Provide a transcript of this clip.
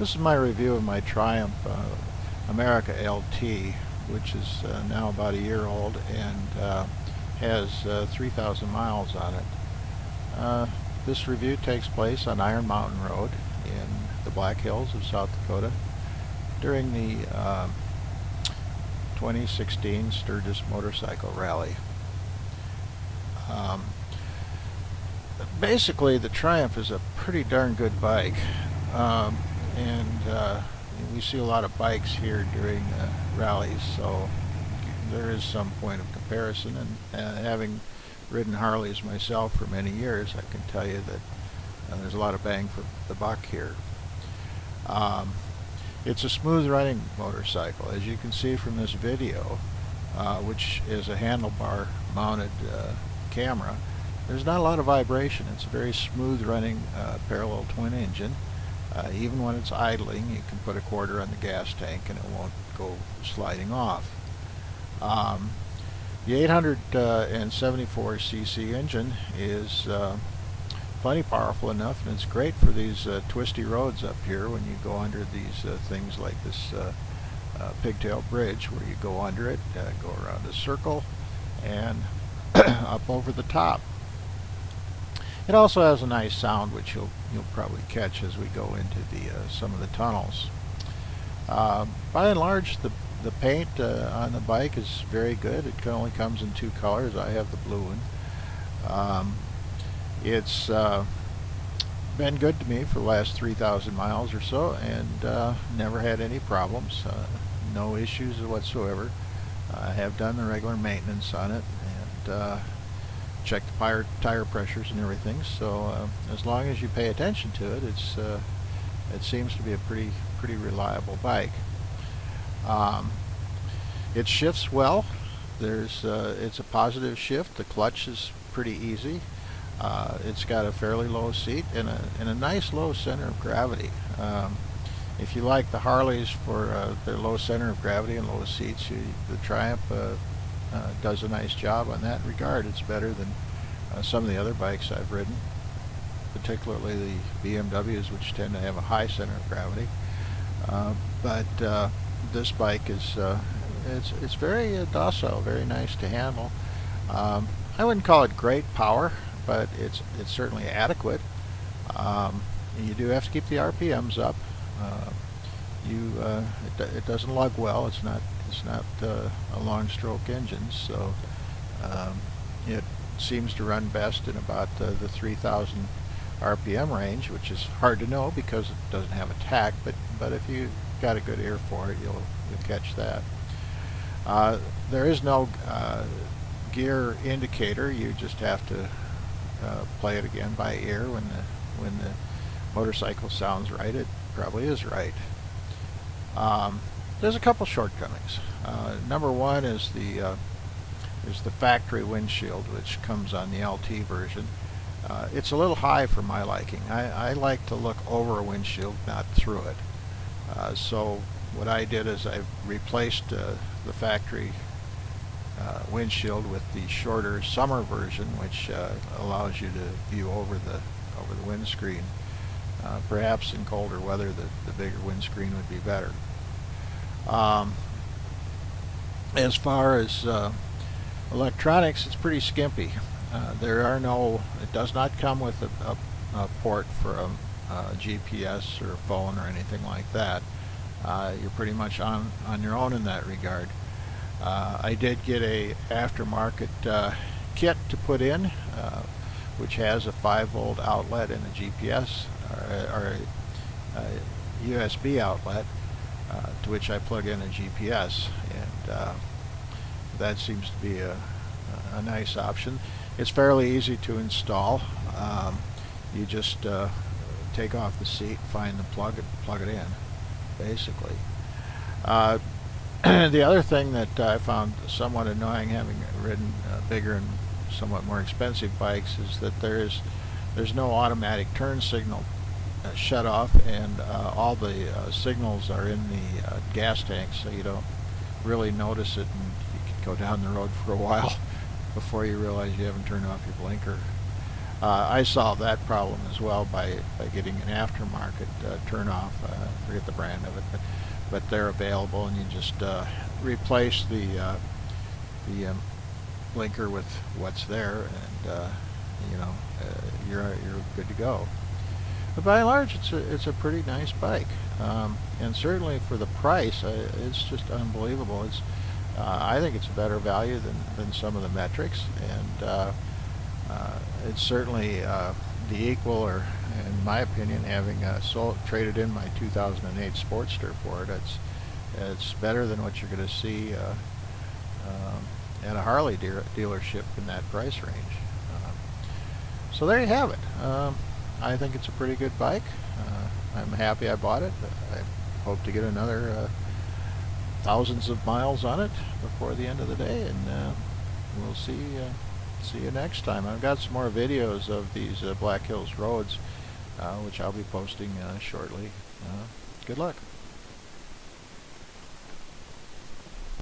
This is my review of my Triumph America LT, which is now about a year old and has 3,000 miles on it. This review takes place on Iron Mountain Road in the Black Hills of South Dakota during the 2016 Sturgis Motorcycle Rally. Basically, the Triumph is a pretty darn good bike, and we see a lot of bikes here during rallies, so there is some point of comparison. And having ridden Harleys myself for many years, I can tell you that there's a lot of bang for the buck here. It's a smooth running motorcycle, as you can see from this video, which is a handlebar mounted camera. There's not a lot of vibration. It's a very smooth running parallel twin engine. Even when it's idling, you can put a quarter on the gas tank and it won't go sliding off. The 874cc engine is plenty powerful enough, and it's great for these twisty roads up here when you go under these things like this pigtail bridge, where you go under it, go around a circle, and up over the top. It also has a nice sound, which you'll probably catch as we go into some of the tunnels. By and large, the paint on the bike is very good. It only comes in two colors. I have the blue one. It's been good to me for the last 3,000 miles or so, and never had any problems, no issues whatsoever. I have done the regular maintenance on it and check the tire pressures and everything. So as long as you pay attention to it, it seems to be a pretty reliable bike. It shifts well. It's a positive shift. The clutch is pretty easy. It's got a fairly low seat and a nice low center of gravity. If you like the Harleys for their low center of gravity and low seats, the Triumph does a nice job on that regard. It's better than some of the other bikes I've ridden, particularly the BMWs, which tend to have a high center of gravity. But this bike is it's very docile, very nice to handle. I wouldn't call it great power, but it's certainly adequate. You do have to keep the RPMs up. It doesn't lug well. It's not a long stroke engine, so it seems to run best in about the 3,000 RPM range, which is hard to know because it doesn't have a tach, but if you got a good ear for it, you'll catch that. There is no gear indicator. You just have to play it again by ear. When the motorcycle sounds right, it probably is right. There's a couple shortcomings. Number one is the factory windshield, which comes on the LT version. It's a little high for my liking. I like to look over a windshield, not through it. So what I did is I replaced the factory windshield with the shorter summer version, which allows you to view over the windscreen. Perhaps in colder weather, the bigger windscreen would be better. As far as electronics, it's pretty skimpy. It does not come with a port for a GPS or a phone or anything like that. You're pretty much on your own in that regard. I did get a aftermarket kit to put in, which has a 5-volt outlet and a GPS or a USB outlet, to which I plug in a GPS, and that seems to be a nice option. It's fairly easy to install. You just take off the seat, find the plug, and plug it in, basically. The other thing that I found somewhat annoying, having ridden bigger and somewhat more expensive bikes, is that there's no automatic turn signal shut off, and all the signals are in the gas tank, so you don't really notice it, and you can go down the road for a while before you realize you haven't turned off your blinker. I solved that problem as well by getting an aftermarket turnoff. I forget the brand of it, but they're available, and you just replace the blinker with what's there, and you know, you're good to go. But by and large, it's a pretty nice bike, and certainly for the price, it's just unbelievable. I think it's a better value than some of the metrics, and it's certainly the equal, or in my opinion, having traded in my 2008 Sportster for it. It's better than what you're going to see at a Harley dealership in that price range. So there you have it. I think it's a pretty good bike. I'm happy I bought it. I hope to get another thousands of miles on it before the end of the day, and we'll see you next time. I've got some more videos of these Black Hills roads, which I'll be posting shortly. Good luck.